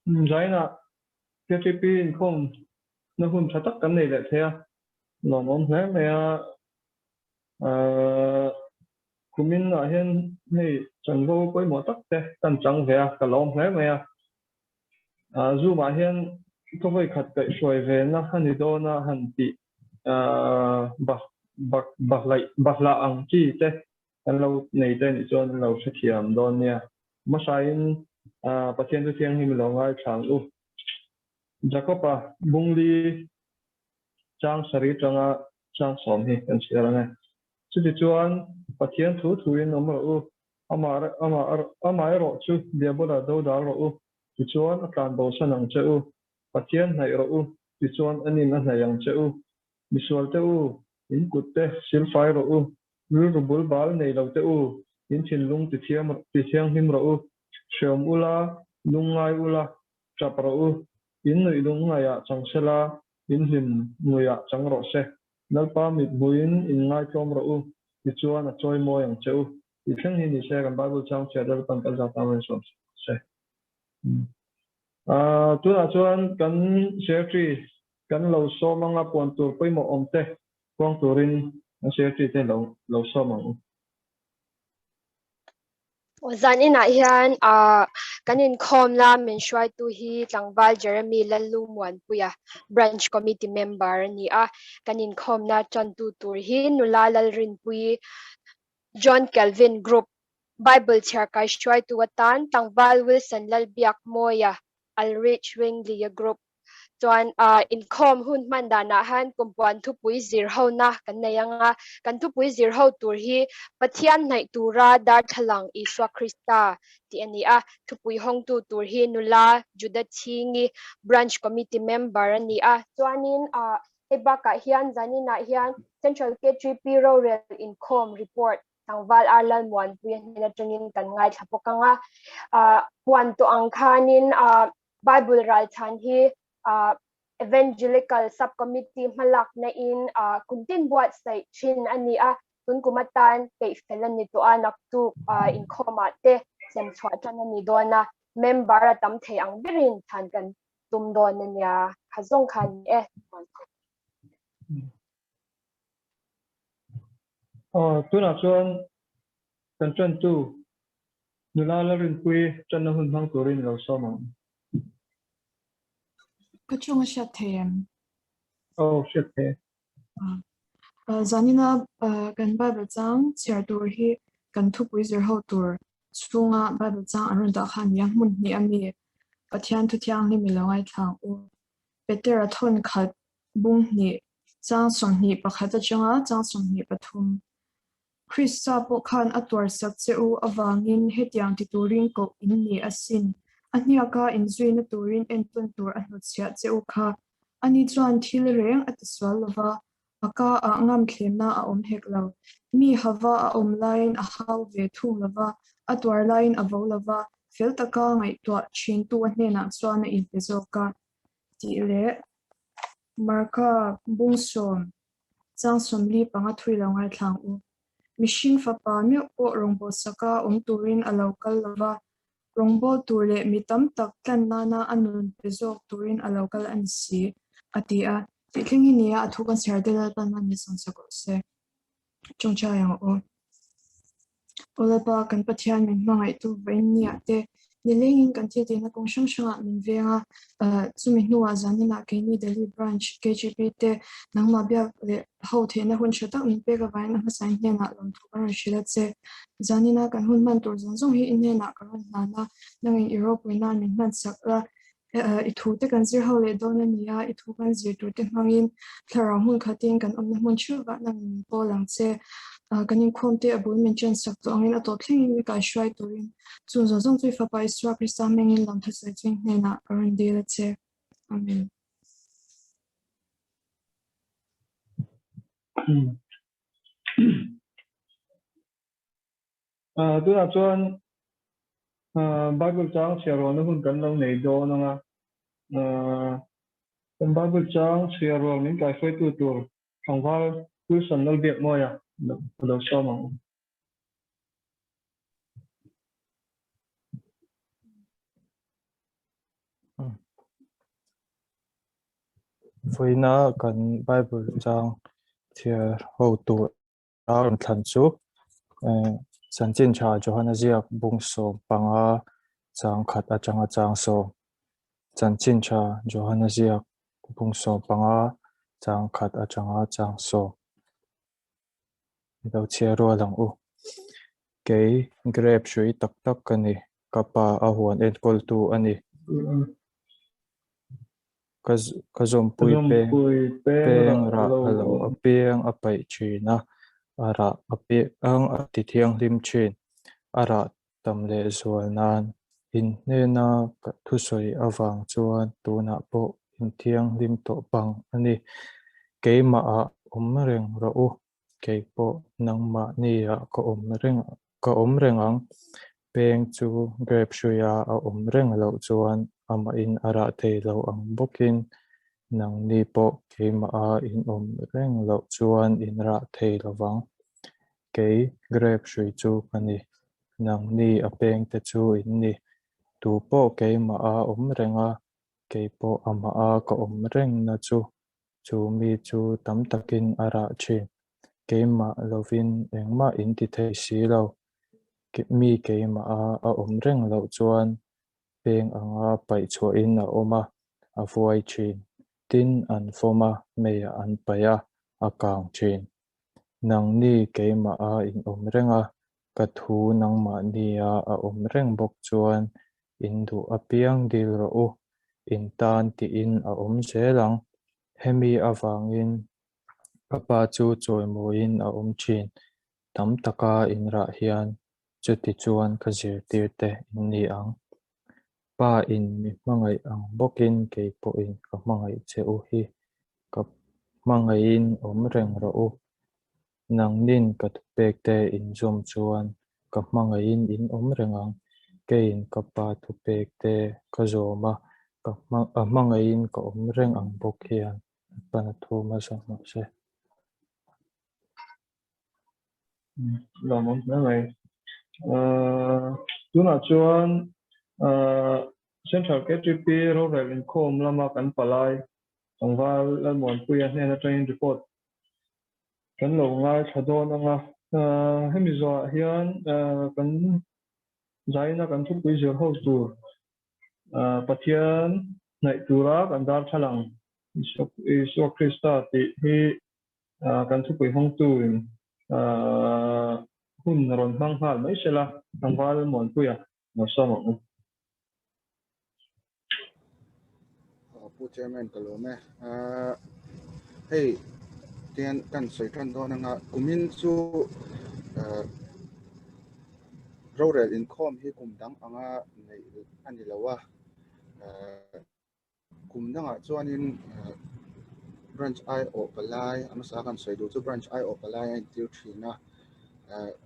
Giải na KTP Inkhawm nó hun thắt tắc cái này lại thế nó mong thế mà kumin na hian hei chango poi mo tak te kan chang ve ka lom hle me zu ma hian to voi khat kai shoi ve na hani do na han ti bak la ang chi te kan lo nei te ni chon lo sakhiam don nia ma sain pathian tu thiang him lo ngai thang u jacopa bungli chang sari changa chang som hi kan sia nga chu ti chuan pathian thu in nomro u ama ro chu dia bola do da ro u ti chuan atlan bo sanang che u pathian nai ro u ti chuan ani na hnayang che u misual te u in kut te sil fai ro u ru bul bal nei lo te u in chin lung ti thiang him ro u shom ula lungai ula chap ro u in noi lung ngaya changsela in him nuya changro se nalpa mit buin in ngai tom ro u ti chuan a choi mo yang cheu ti thang hi ni se kan bible chang che dal pan kal ta ma so se tu na chuan kan share tree kan lo so manga pon tur poi mo om te kwang turin share tree te lo so mang Zan ina hian kanin khom la min Hruaitu hi tlangwal Jeremy Lallungmuanpuia branch committee member ni kanin khom na Tantu tur hi nula Lalrinpuii John Calvin Group Bible chhiar kai Hruaitu atan tlangwal Wilson Lalbiakmawia Ulrich Zwingli Group chuan Inkhawm hun mandana han kumpuan Thupui zir ho na kan nayanga kan Thupui zir ho tur hi Pathian hnaih tura darthlalang Isua Krista ti ani Thupui hawngtu tur hi nula Judachhingi branch committee member ani chuanin hebaka hian zanina hian Central KTP Inkhawm report tangwal Lalungmuanpuia na tungin kan ngai thapokanga puan to angkhanin Bible ral chan hi evangelical subcommittee malak na in kuntin buat sai chin ani tun kumatan kay felan nito naktu Inkhawm te sem chwa chan ani dona member tam thei ang berin than kan tum don ania khazong khan tu na chuan kan Tantu nula Lalrinpuii chan na hun hang turin lo so mang Kachunga siya them. shit he Zanina kan Bible chang chhiar tur hi kan Thupui zir ho tur chunga Bible chang anun da khan yang mun ni ami Pathian thu thiang ni milongai thang u Peter a thon khat bung ni chang som ni pakhat changa chang som ni pathum Krista po khan atwar sak che u awangin hetiang ti turin ko in ni asin aniaka inzui na turin entun tur anu chia che u kha ani chuan thil reng atiswal lova aka ngam thlemna a om hek lo mi hawa a om line a haw ve thu lova atwar line a vo lova fel taka ngai to chin tu hne na chuan a in pezoka ti le marka bungsom chang somli panga thui longai thlang u machine fapa mi po rongbo saka turin a local lova rongbo turle mitam tak tlan nana anun pezok turin a local an si atia tithlingi nia athukan serdela tanman ni sansako se chongcha yang o olapa kan Pathian min mangai tu venia te nilengin kan thete na kong shanga min venga chumi nuwa zanina ke ni Delhi branch KTP te nangma bia le ho the na hun chata min pe ka vai na sai ne na lom thu kan shila che zanina kan hun man tur zong zong hi in na ka ron na na nang Europe na min man sakla ithu te kan zir ho le don ania ithu kan zir tu te mangin thlara hun khatin kan om mun chu ga nang po lang che kanin khom te abul mention sak to angin ato thleng mi ka Hruaitu rin chun zo zong chui fa pa Isua Krista mengin lam thasai ching ne na karon de la che amen tu na chuan Bible chang chhiaro na hun kan lo nei do na nga kan Bible chang chhiaro min kai Hruaitu tur thangwal Wilson Lalbiakmawia lo so mang Với nó cần Bible trang chhiar hawngtu ron Tantu san chin cha Johanna bung so panga chang khat achanga chang so san chin cha Johanna bung so panga chang khat achanga chang so do chhiar ro lang u ke grep shui tak tak kani kapa ahuan en kol tu ani kazom pui peng ra halo apeng apai china ara api ang atithiang lim chin ara tamle zual nan in nena thusoi awang chuan tuna po in thiang lim to pang ani keima a omreng ro u keipo nangma nia ka omrengang peng chu grep shuya a omreng lo chuan ama in ara thei lo ang bokin nang ni po keima a in omreng lo chuan in ra thei lawang kei grep shui chu ani nang ni apeng te chu in ni tu po keima a omrenga keipo ama a ka omreng na chu mi chu tam takin ara chin keima lovin engma in ti thei si lo mi keima a omreng lo chuan peng anga pai chho in a oma a vuai chin tin an foma meya an paya a kang chin nang ni keima a in omrenga ka thu nangma nia a omreng bok chuan in du apiang dil ro u in tan ti in a om zelang hemi awangin kapa chu choi moin a om chin tam taka in ra hian chuti chuan ka zir tirte in ni ang pa in mi hmangai ang bokin keipo in ka hmangai cheu hi ka hmangai in omreng ro u nang nin ka thupek te in zum chuan ka hmangai in omrengang kein kapa thupek te ka zoma ka hmangai in ka omreng ang bok hian pana thuma sama se làm món thứ này tuna chuan Central KTP Inkhawm lama kan palai angwal Lalmunpuia hnaih training report kan lo ngai thadon anga hemi zo hian kan zaina kan Thupui zir hawngtu Pathian hnaih tura kan darthlalang Isua Krista ti hi kan Thupui hawngtu in hun ron hmang hal mai sela angwal Lalmunpuia no sama Chairman Kalome hey tian kan soi tran do na kumin chu rural Inkhawm hi kumdang anga nei ani lawa kumdanga chuanin branch I o palai amasa kan soi do chu branch I o palai an tir thina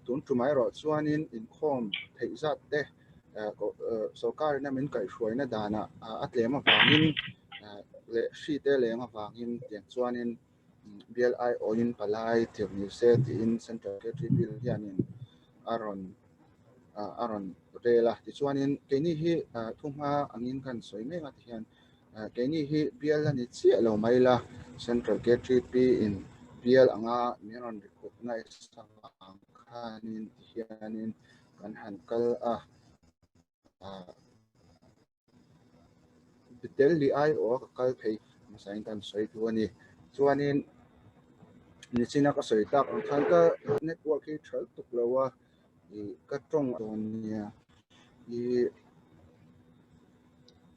tun tumai ro chuanin Inkhawm thei zat te sarkar na min kaihruaina dana atlema wangin le shi te lenga wangin tiang chuanin BLI oin palai tirni se ti in Central KTP hianin aron rela ti chuanin keini hi thuma angin kan soi me ma hian keini hi BL ani chi lo mai la Central KTP in BL anga miron recognize sang khanin hianin kan hankal bitel li ai o kal phei masain kan soi tuani chuanin ni china ka soi tak ang khan ka network hi thal tuk lawa I ka tong tonia I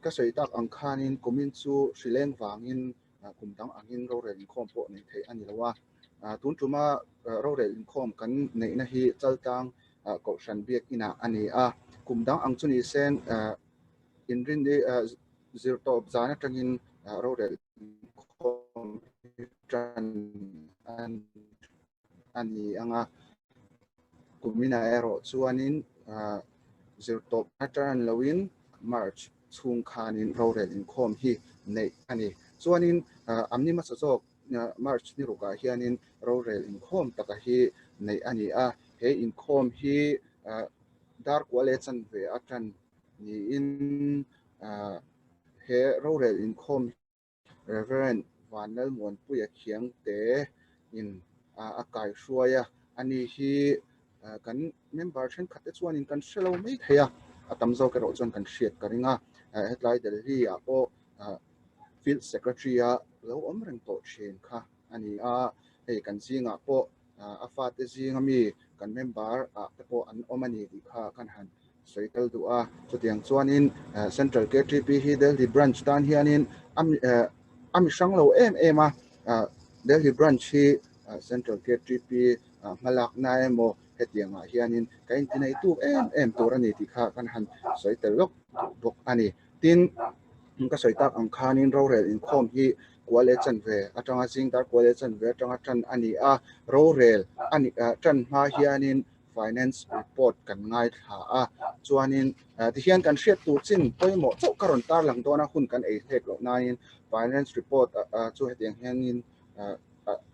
ka soi tak ang khanin komin chu shileng wangin kumdang angin rural Inkhawm po nei thei ani lawa tun tuma rural Inkhawm kan nei na hi chaltang ko shan biak ina ani kumdang ang chuni sen inrin de zir top zana tangin rural Inkhawm tran ani anga kumina ero chuanin zir top atran lawin March chung khanin rural Inkhawm hi nei ani chuanin amni ma chawk March ni ruka hianin rural Inkhawm taka hi nei ani he Inkhawm hi dar kwale chan ve atran ni in he rural Inkhawm Reverend van Lalungmuanpuia khiang te in a kaihruaitu ani hi kan member then khat te chuan in kan shelo mai theia atam zo ke ro chuan kan hriat karinga hetlai del hi a po field secretary a lo om reng to thin kha ani a hei kan zinga po a fa te zinga mi kan member a te po an omani di kha kan han soitel du a chutiang chuanin central KTP hi Delhi branch tan hianin ami sang lo em a Delhi branch hi central KTP malak na emo hetiang a hianin kain tinai tu em turani ti kha kan han soitel lok bok ani tin ka soitak ang khanin ro rel Inkhawm hi kwale chan ve atanga jing dar kwale chan ve atanga tran ani a ro rel ani tran ma hianin finance report kan ngai tha a chuanin ti hian kan hriat tu chin poimo chau karon tar lang dona hun kan ei thek lo nain finance report chu hetiang hianin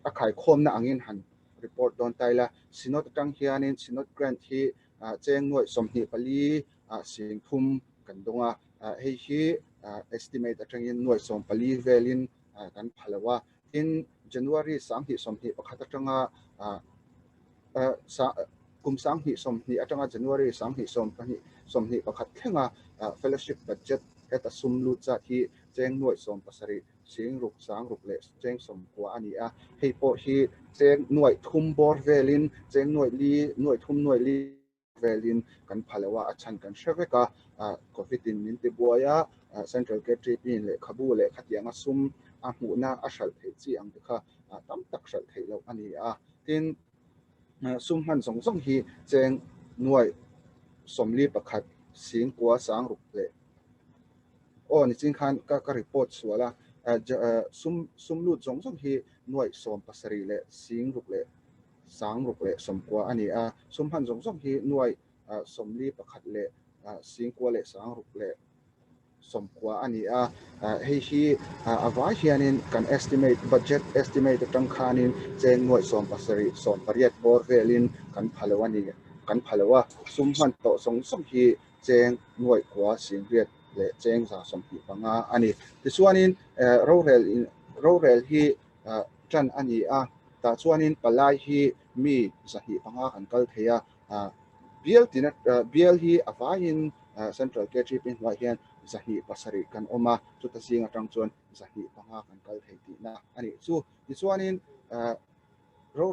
a khai khom na angin han report don taila sinot tang hianin sinot grant hi cheng noi somni pali sing thum kan donga hei hi estimate atangin noi som pali velin kan phalawa in January sang hi somni pakhat atanga kum sang hi somni atanga January sang hi somni pakhat thenga fellowship budget heta sumlu cha hi cheng noi som pasari sing ruk sang ruk le cheng som kwa ani a hei po hi cheng noi thum bor velin cheng noi thum noi li velin kan phalawa achan kan shreveka covid in min te buaya central KTP le khabu le khatianga sum a hmuna a hral thei chi ang kha tam tak hral thei lo ani a tin sum han song song hi cheng nuai somli pakhat sing kwa sang ruk le ni chin khan ka report suala sum lu song song hi nuai som pasari le sing ruk le sang ruk le som kwa ani a sum han song song hi nuai somli pakhat le sing kwa le sang ruk le som kwa ani a hei hi awa hianin kan estimate budget estimate tang khanin cheng noi som pasari som pariat bor velin kan phalawa sum han to song song hi cheng noi kwa sing riat le cheng za som hi panga ani tichuanin ro rel hi tran ani a ta chuanin palai hi mi zahi panga kan kal theia bial hi awain central KTP hian zahi pasari kan oma chuta singa tang chuan zahi panga kan kal thei ti na ani chu tichuanin ro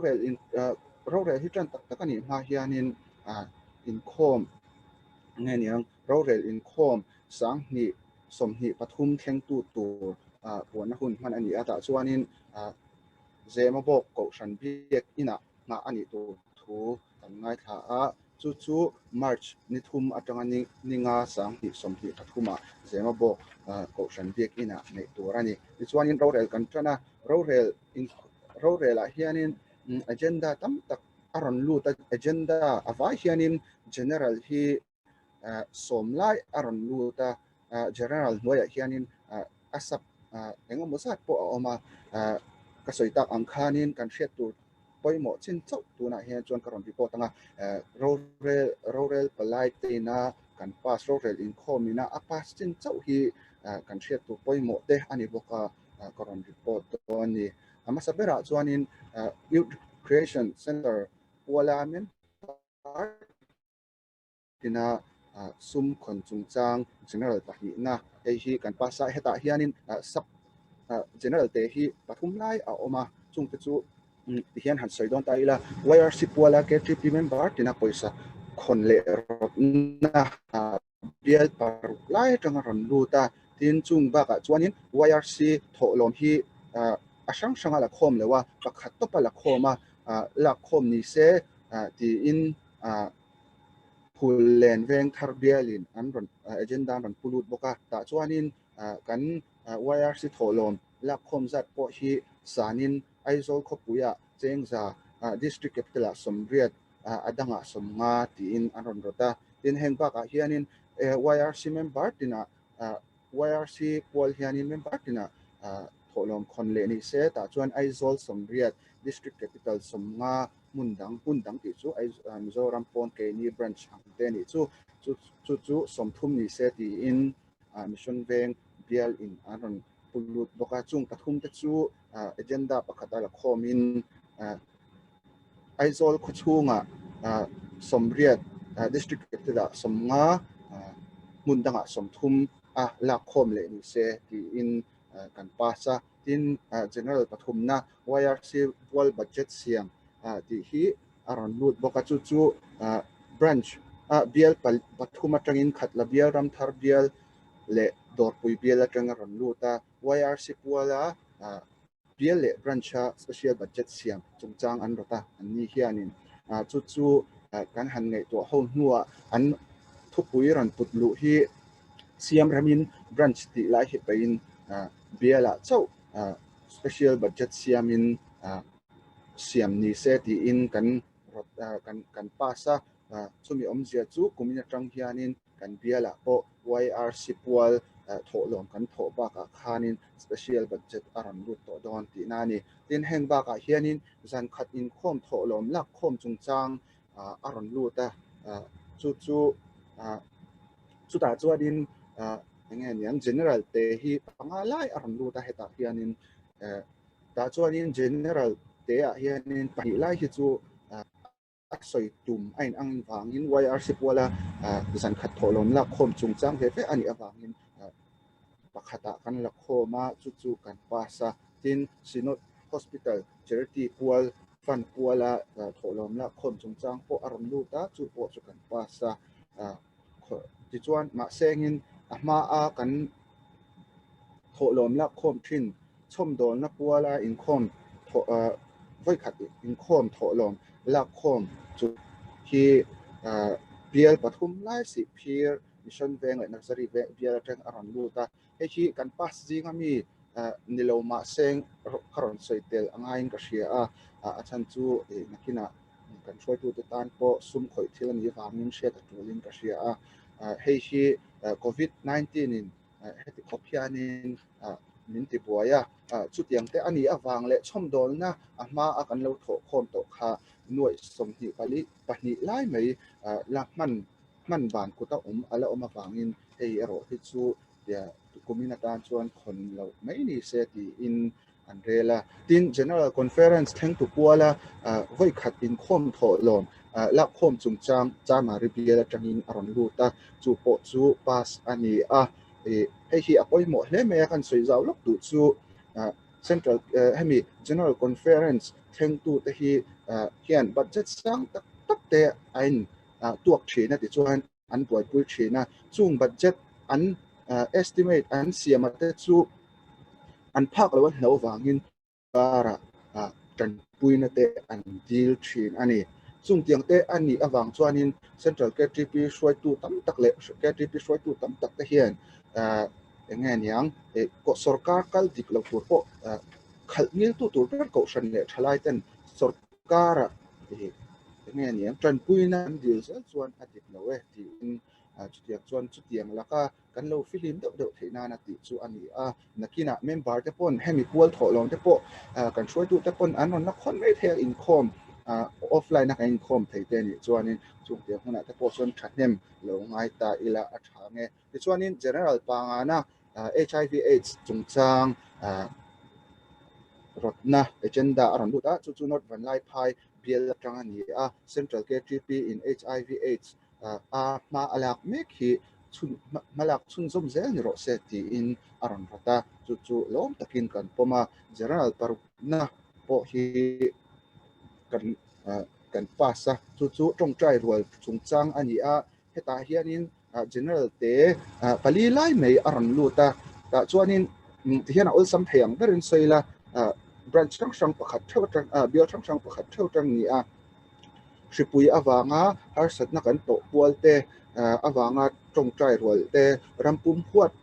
rel hi tran tak tak ani ma hianin Inkhawm nge niang ro rel Inkhawm sang ni som ni pathum thleng tu tur puan hun man ani ata chuanin zema bok ko san biek ina nga ani tu thu kan ngai tha a chu March ni thum atanga ninga sang hi som hi pathuma zema bok ko san biek ina nei turani chuanin ro rel kan trana ro rel a hianin agenda tam tak aron lu ta agenda awa hianin general hi somlai aron lu ta general noya hianin asap engom mosat po oma kasoitak ang khanin kan hriat tur poimo chin chau tuna hian chuan karon report anga ro rel palai te na kan pass ro rel Inkhawm ina a pass chin chau hi kan hriat tur poimo te ani boka karon report to ani ama sabera chuanin youth creation center walamen tina sum khon chungchang general pahi na hi kan pasa heta hianin sub general te hi pathum lai a oma chung te chu hian han soi don ta ila YRC wala KTP member tina poisa khon le rot na bial par lai tang ron lu ta tin chung ba ka chuanin YRC tholom hi asang sanga la khom lewa pakhat to pala khoma la khom ni se ti in pulen veng thar bialin an ron agenda ron pulut boka ta chuanin kan YRC tholom la khom zat po hi sanin aizol khopuya chengza district capital somriat adanga somnga ti in aron rota tin heng ba ka hianin YRC member tina YRC pol hianin member tina tholom khonle ni se ta chuan aizol somriat district capital somnga mundang ti chu Mizoram pon ke ni branch te ni chu somthum ni se ti in mission veng bial in aron pulut boka chung pathum te chu agenda pakhata la khomin aizol khuchunga somriat district te da somnga mundanga somthum la khom le ni se ti in kan pasa tin general pathumna YRC wall budget siam ti hi aron lut boka chu branch bial pathuma tangin khatla bial ram thar bial le Dorpui bial atang aron luta YRC wala bial le branch special budget siam chungchang an rota anni hianin chu kan han ngai to hawngtu an Thupui ran putlu hi siam ramin branch ti lai hi pain biala chau special budget siamin siam ni se ti in kan pasa chumi omzia chu kumina tang hianin kan biala po YRC pual tholom kan tho ba ka khanin special budget aram lut to don ti nani tin heng ba ka hianin zan khat in khom tholom lak khom chungchang aron luta chu ta chuadin nge niang general te hi pangalai aron luta heta hianin ta chuanin general te a hianin pahi lai hi chu soi tum ain ang wangin YRC wala zan khat tholom la khom chungchang ve ve ani awangin pakhata kan la khoma chu kan pasa tin sinot hospital charity pual fan puala tholom la khom chungchang po aron luta chu po chu kan pasa ti chuan ma sengin ahma a kan tholom la khom thin chom don na puala in khom voi khat in khom tholom la khom chu hi bial pathum lai si phir mission veng le nursery ve bial tang aron luta he hi kan pas jinga mi niloma seng karon soitel angain ka hria a chan chu nakina kan hruaitu te tan po sum khoi thil ani wangin hriat atulin ka hria he hi COVID-19 in heti khophianin min ti buaya chutiang te ani awang le chom dol na ahma akan lo tho khom to kha nuai somhi pali pahni lai mai la man ban kuta ala awangin hei ero hi chu ya kumina tan chuan khon lo mai ni se ti in anrela tin general conference theng tu puala voi khat in khom tho lom la khom chungchang chama ribiela tangin aron luta chu po chu pass ani hei hi apoi mo hle me kan soi zaw lok tu chu central hemi general conference theng tu te hi hian budget sang tak te ain tuak thina ti chuan an poi pui thina chung budget an estimate an siam te chu an phak lo hno wangin para kan puina te an deal thin ani chung tiang te ani awang chuanin central KTP Hruaitu tam tak le KTP Hruaitu tam tak te hian nge niang ko sarkar kal dik lo tur po khalngil tu tur ko shan le thalai ten sarkara nge niang tran puina an deal sel chuan adik lo ti in chutiang laka kan lo film deuh theina na ti chu ani nakina member te pon hemi pual tholong te po kan hruaitu te pon an on na khon mai the in khom offline na in khom theite ni chuanin chutiang huna te po chuan thahnem lo ngai ta ila a thange ti chuanin general pangana HIV AIDS chungchang rotna agenda aron luta chu not van lai phai bial tang ani central KTP in HIV AIDS ma alak mek hi malak chun zom zel ni ro se ti in aron rata chu lom takin kan poma general parna po hi kan pasa chu tong trai rual chungchang ani heta hianin general te pali lai mai aron luta ta chuanin hian ol sam theyang berin soila branch sang pakhat theu tang bial sang pakhat theu tang ni Thupui awanga harsat na kan to pualte awanga tong trai rual te rampum huat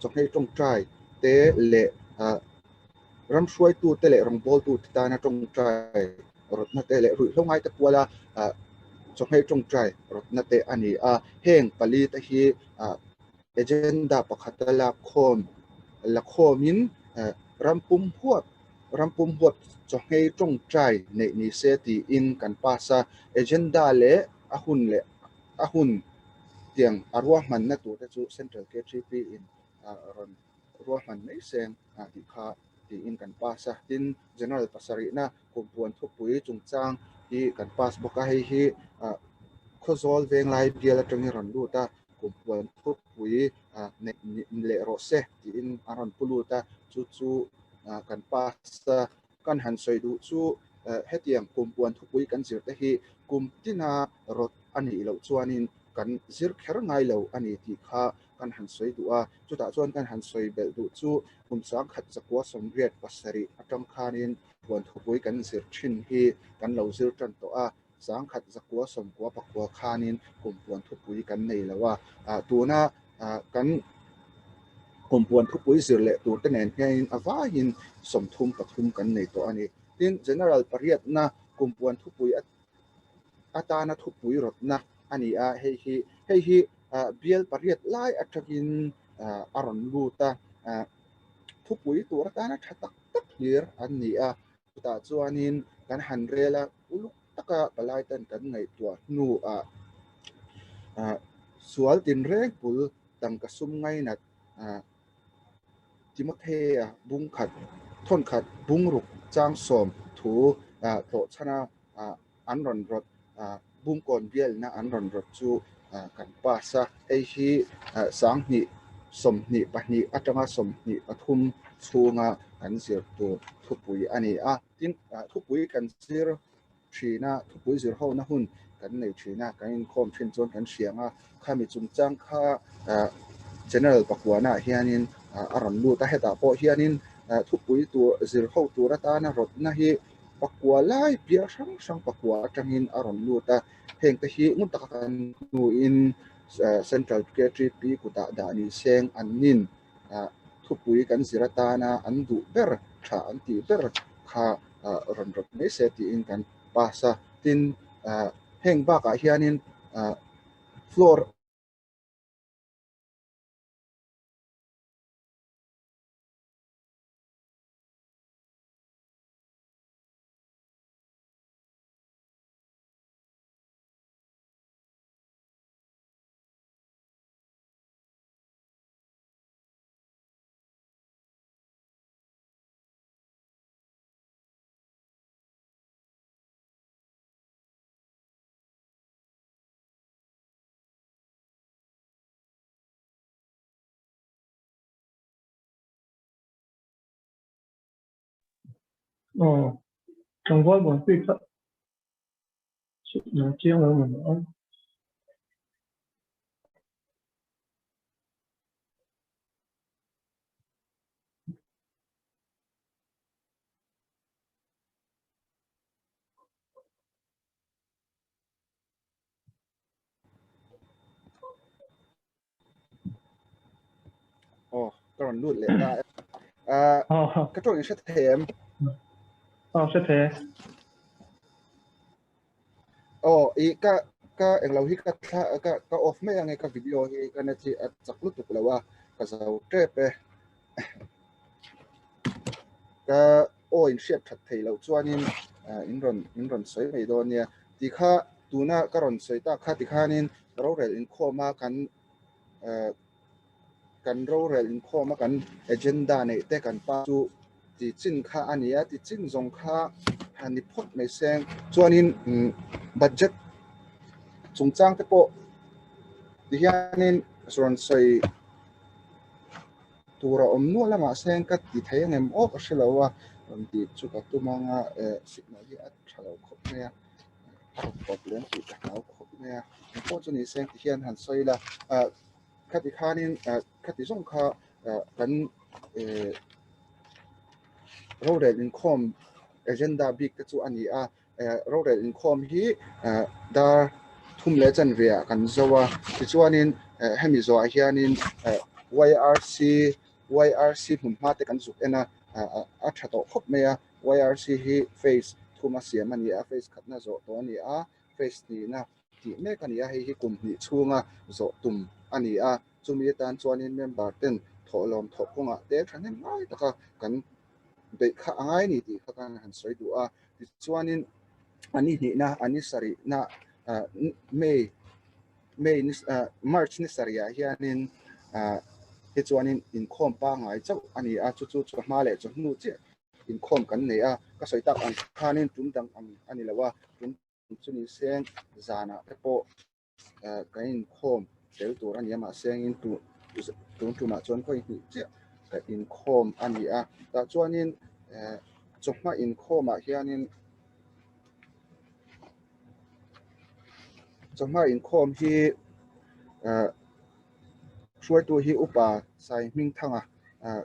chonghei tong trai te le ram Hruaitu te le rong bol tu ta na tong trai rotna te le rui hlongai te puala chonghei tong trai rotna te ani heng pali te hi agenda pakhatala la khomin rampum huat chonghei tong trai nei ni se ti in kan pasa agenda le ahun tiang arwa man na tu te chu central KTP in ron ruah man nei seng ti kha ti in kan pasa tin general pasari na kumpuan thupui chungchang hi kan pas boka hi khozol veng lai biala tangi ron lu ta kumpuan thupui le ro se ti in aron pulu ta chu kan pasa kan han soi du chu hetiang kumpuan thupui kan zir te hi kum tina rot ani lo chuanin kan zir kher ngai lo ani ti kha kan han soi du a chuta chuan kan han soi bel du chu kum sang khat chakwa somriat pasari atam khanin puan thupui kan zir thin hi kan lo zir tan to a sang khat chakwa somkwa pakwa khanin kum puan thupui kan nei lawa tuna kan kumpuan thupui zir le tur te nen hian awahin somthum pathum kan nei to ani tin general pariat na kumpuan thupui atana thupui rotna ani a hei hi bial pariat lai athakin aron luta thupui tur atana thatak tak hlir an ni a ta chuanin kan hanrela uluk taka palai tan kan ngai tua nu a sual tin reng pul tang ka sum ngai nat Timothea bung khat thon khat bung ruk chang som thu to chana an ron rot bung kon bial na an ron rot chu kan pasa ei hi sang ni som ni pahni atanga som ni pathum chunga kan zir tu thupui ani a tin thupui kan zir thina thupui zir ho na hun kan nei thina kan in khom thin chon kan hrianga khami chungchang kha general pakwana hianin aron lu ta heta po hianin thupui tu zir ho tur atana rot na hi pakwa lai pia sang pakwa atangin aron lu ta heng te hi ngun taka kan nu in central KTP kuta da ni seng anin thupui kan ziratana an du ber tha an ti ber kha ron rot nei se ti in kan pasa tin heng ba ka hianin floor trong voi bọn phi thật nó chiêu hơn mình nữa cái ron lu le ta cái chỗ sẽ thêm sẽ thế ý ka englo hi ka off me ang ka video hi ka na chi at saklut tu lawa ka zau trepe ka in shape that thei lo chuanin in ron soi mai do nia ti kha tuna ka ron soi ta kha ti khanin ro rel in khoma kan ro rel in khoma kan agenda nei te kan pa chu ti chin kha ania ti chin zong kha hani phot mai seng chuanin budget chungchang te po dihanin ron soi tura omnu lama seng kat ti thei ngem ok ashelawa ti chu ka tumanga signal hi at thalo khop ne problem ti ka nau khop ne po chu ni seng ti hian han soi la khati khanin khati zong kha kan road in khom agenda big te chu ani a road in khom hi da thum le chan ria kan zowa ti chuanin hemi zo a hianin YRC hma te kan zuk ena a thato khop meya YRC hi face thuma siam ani a face khatna zo to ani a face ni na ti me kan ya hi kum ni chunga zo tum ani a chumi tan chuanin member ten tholom thokunga te thanen ngai taka kan be kha angai ni ti kha kan han soi du a ti chuanin ani ni na ani sari na May ni March ni saria hianin he chuanin Inkhawm pa ngai chau ani a chu ma le chu nu che Inkhawm kan nei a ka soi tak ang khanin tum dang ang ani lawa tum chuni seng zana po ka Inkhawm tel tur ani ma seng in tu ma chuan ko hi che ka Inkhawm ani a ta chuanin chokma Inkhawm a hianin chokma Inkhawm hi Hruaitu hi upa sai ming thanga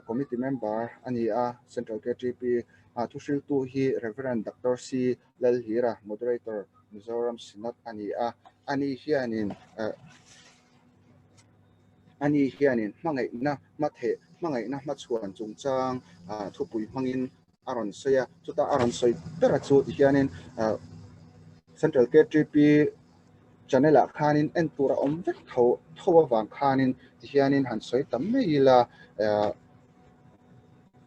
committee member ani a Central KTP Thusiltu hi Reverend Dr. C. Lalhira moderator Mizoram Synod ani a ani hianin mangai na mathe mangai na machuan chungchang thupui mangin aron soya chuta aron soi tera chu hianin Central KTP channel a khanin en tura om vek tho wang khanin hianin han soi tam mai la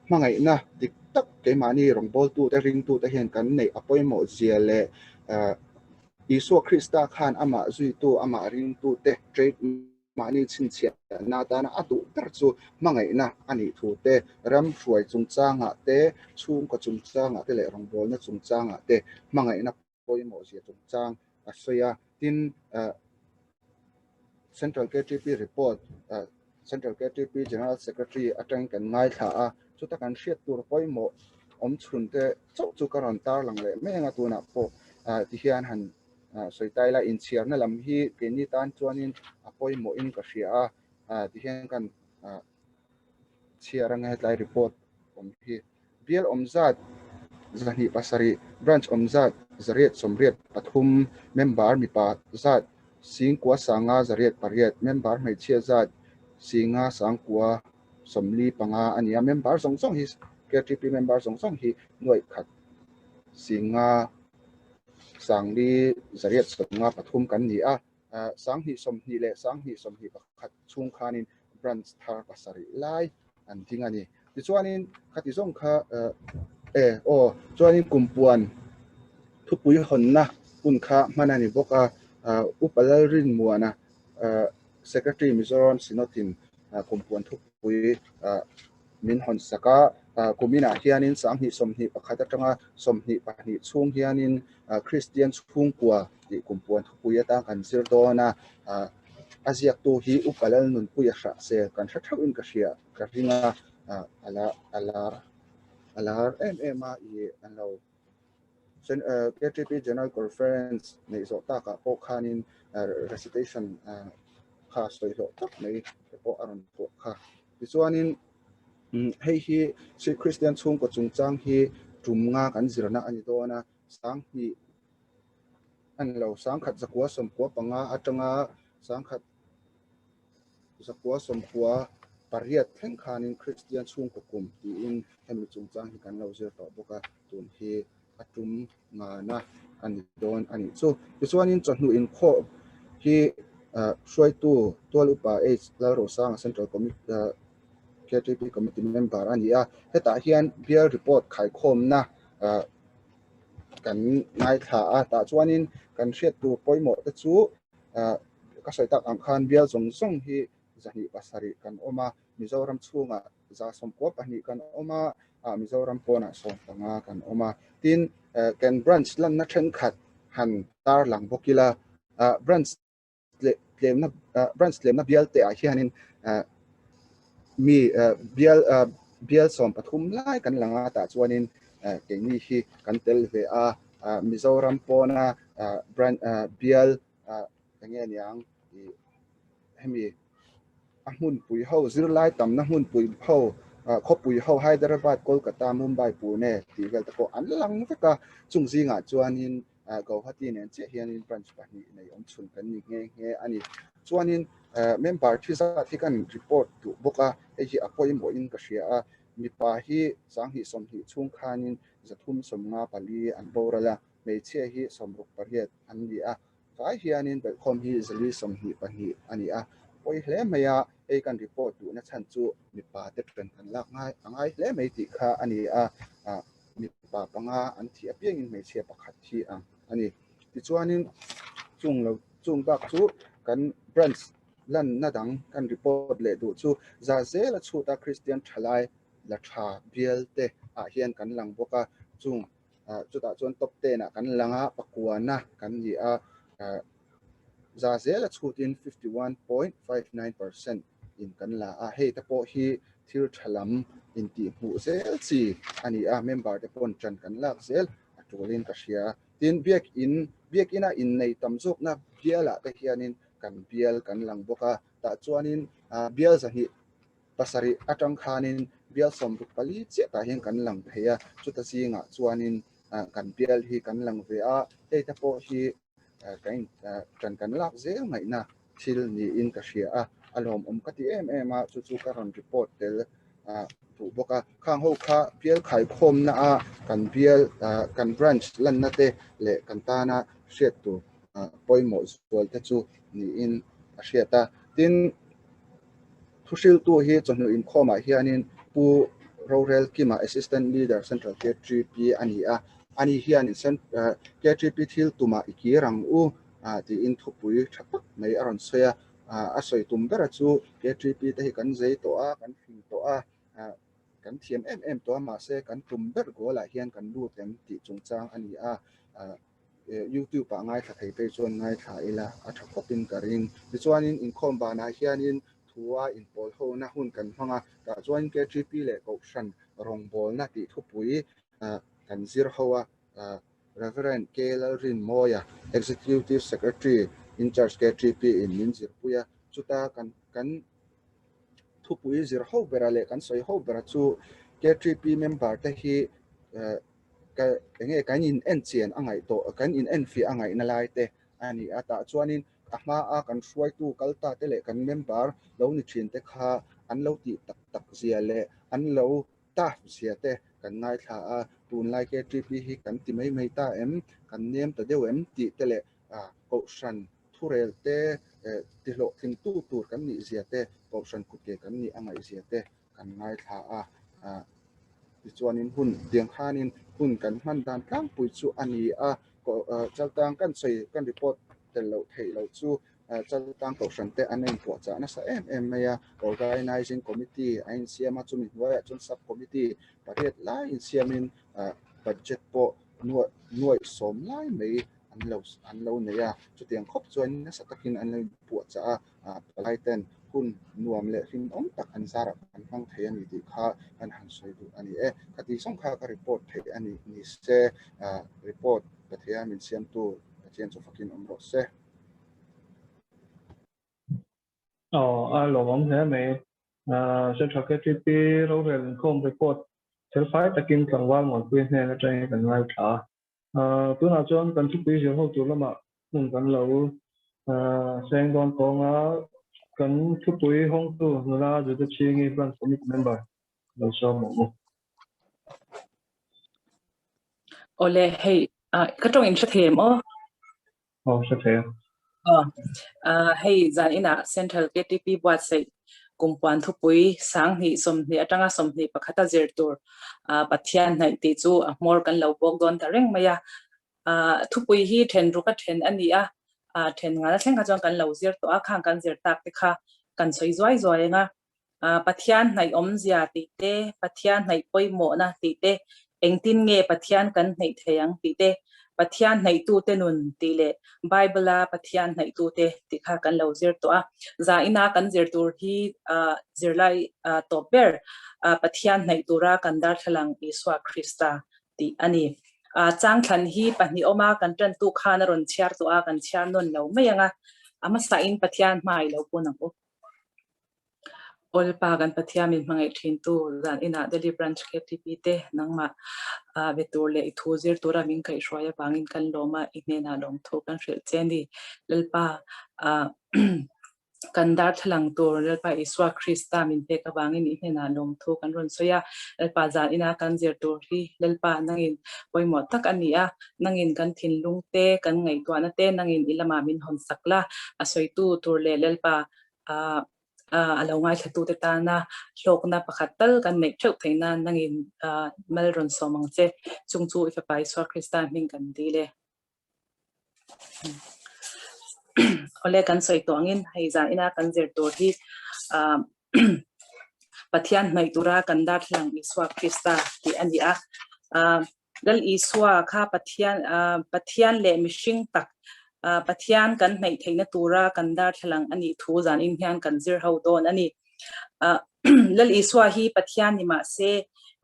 mangai na dik tak ke mani rong bol tu te ring tu te hian kan nei appointment ziale Isua Krista khan ama zui tu ama ring tu te trade mani chin chia na ta na atu tar chu mangai na ani thu te ram hruai chungchanga te chung ko chungchanga te le rong bol na chungchanga te mangai na appointment zia chungchang asoya tin Central KTP report Central KTP General Secretary atang kan ngai tha a chuta kan hriat tur poimo om chhun te chau chu karon tar lang le menga tuna po ti hian han soitai la in chhiar na lam hi ke ni tan chuanin poimo in ka hria a ti hian kan chhiar anga hetlai report om hi bial omzat zahni pasari branch omzat zariat somriat pathum member mi pa zat singkwa sanga zariat pariat member mai chia zat singa sangkwa somli panga ania member songsong hi KTP member songsong hi noi khat singa sangli zariat songa pathum kan ni a sanghi somhi le sanghi somhi pakhat chung khanin branch thar pasari lai an thingani ti chuanin khati zong kha chuanin kumpuan thupui honna pun kha manani boka Lalrinmuana Secretary Mizoram Sinotin kumpuan thupui min hon saka kumina hianin sanghi somhi pakhat atanga somhi pahni chung hianin Christian chung kwa ti kumpuan thupui ata kan sir dona aziak tu hi Lalungmuanpuia hra se kan thau in ka hria ka ringa alar ma I anlo KTP General Conference nei zo ta ka po khanin recitation kha soi lo tak nei po aron po kha tichuanin hei hi si Christian chung ko chungchang hi tumnga kan zirna ani dona sang hi anlo sang khat zakwa somkwa panga atanga sang khat zakwa somkwa pariat thleng khanin Christian chung ko kum ti in hemi chungchang hi kan lo zir to boka tun hi atum nga na ani don ani so tichuanin chahnu in kho hi Hruaitu tolupa h laro sang Central Committee KTP committee member ani a heta hian bial report khai khom na kan ngai tha a ta chuanin kan hriat tu poimo te chu ka soi tak ang khan bial zong hi zahni pasari kan oma Mizoram chunga za somkwa pahni kan oma Mizoram pona som panga kan oma tin kan branch lan na then khat han tar lang bokila branch lemna bial te a hianin mi bial som pathum lai kan langa ta chuanin kengni hi kan tel ve a Mizoram pona branch bial nge niang hemi hmunpui ho zirlai tamna hmunpui ho khopui ho Hyderabad Kolkata Mumbai Pune ti vel ta ko an lang veka chungzi nga chuanin Guwahati nen che hianin branch pahni nei om chhun kan ni nge ani chuanin member thisa thi kan report tu boka hi appointment in ka hria a mipa hi sanghi somhi chung khanin zathum somnga pali an borala mei che hi somruk pariat an ni a kai hianin belkhom hi zali somhi pahni ani a poi hle maya kan report tu na chan chu mipa te tren kan lak ngai angai hle mei ti kha ani a mipa panga an thi apiang in mei che pakhat thi ani ti chuanin chung bak chu kan branch lan na dang kan report le du chu za zela chuta Christian thalai la tha bial te a hian kan lang boka chung chuta chuan top 10 a kan langa pakuana kan ni a za zela chutin 51.59% in kan la a hei ta po hi thil thalam in ti mu zel chi ani a member te pon chan kan lak zel atulin ka hria tin biak in a in nei tam zok na biala ka hianin kan bial kan lang boka ta chuanin bial za hi pasari atang khanin bial som ruk pali che ta hian kan lang theya chuta singa chuanin kan bial hi kan lang ve a hei ta po hi kan lak zel ngai na thil ni in ka hria a alom ka ti em a chu ka ron report tel tu boka khang ho kha bial khai khom na a kan bial kan branch lan na te le kan ta na hriat tu poimo sual te chu ni in a hriata tin thusil tu hi chonu in khoma hianin pu rural kima assistant leader central KTP ani hian in KTP thil tuma ikirang u ti in Thupui thapak mai aron soya a soi tum bera chu KTP te hi kan zei to a kan fin to a kan thiam to ma se kan tum ber go la hian kan lu tem ti chungchang ani a YouTube pa ngai tha thei pe chon ngai tha ila a tha kopin karing ti chuanin in khom ba na hianin thua in pol ho na hun kan hmanga ta chuan KTP le ko shan rong bol na ti Thupui kan zir hoa Reverend Lalrinmuanpuia Executive Secretary in charge KTP in Lalrinpuia chuta kan Thupui zir ho bera le kan soi ho bera chu KTP member te hi kan in en chen angai to kan in en fi angai na lai te ani ata chuanin ahma a kan Hruaitu kalta te le kan member lo ni thin te kha an lo ti tak zia le an lo ta zia te kan ngai tha a tun lai KTP hi kan ti mai ta em kan nem ta deu em ti te le ko shan thurel te ti lo thing tu tur kan ni zia te ko shan ku ke kan ni angai zia te kan ngai tha a chuanin hun tiang khanin hun kan man dan tlang pui chu ani a ko chaltang kan sei kan report tel lo thei lo chu chaltang ko shan te anen po cha na sa em maya organizing committee ain siama chu mi wa chun sub committee pariat lai in siamin budget po nuai som lai mai an lo ne ya chu tiang khop chuan na sa takin an lo po cha lai ten hun nuam le him ong tak an zara an hang thei ani ti kha an han soi du ani kati song kha ka report thei ani ni se report Pathian min siam tu Pathian chu fakin omro se lom thế mày central KTP rural Inkhawm report theo phái takin kangwal mon pui ne na trai kan ngai tha tu na chon kan Thupui zir ho tu lama mun kan lo seng don ko nga kan Thupui hawngtu la Judachhingi branch committee member lo so mo ole hei ka tong in thathem sa the hei zan ina central KTP buat sei kumpuan Thupui sang hi som ni atanga som ni pakhata zir tur Pathian nai ti chu mor kan lo bok don ta reng maya Thupui hi then ruka then ani then nga thleng ka chong kan lo zir to a khang kan zir tak te kha kan soi zoi nga Pathian nai om zia ti te Pathian nai poimo na ti te engtin nge Pathian kan nei theyang ti te Pathian nai tu te nun ti le Bible Pathian nai tu te ti kha kan lo zir to za ina kan zir tur hi zirlai to ber Pathian nai tura kan darthlalang Isua Krista ti ani chang than hi pahni oma kan tran tu khana ron chhiar to kan chhiar non lo mayanga ama sa in Pathian mai lo punang ol pa kan Pathian min mangai thin tu zan ina Delhi branch KTP te nangma vetur le ithuzir tura min kai hruaya bangin kan loma inena lom tho kan hrel chendi lalpa kan darthlalang tur lalpa Isua Krista min pe ka bangin inena lom tho kan ron soya lalpa zan ina kan zir tur hi lalpa nangin poimo tak ania nangin kan thinlung te kan ngai tuana te nangin ilama min hon sakla asoi tu tur le lalpa alongai thatu te ta na hlok na pakhatal kan nei theu theina nangin malron somang che chungchu ifa pai Isua Krista min kan dile ole kan soi tongin heiza ina kan zer tur hi Pathian hnaih tura kan darthlalang Isua Krista ti ania gal Isua kha Pathian le mishing tak Pathian kan hnaih theina tura kan darthlalang ani thu zan in hian kan zir ho don ani lal Isua hi Pathian ni ma se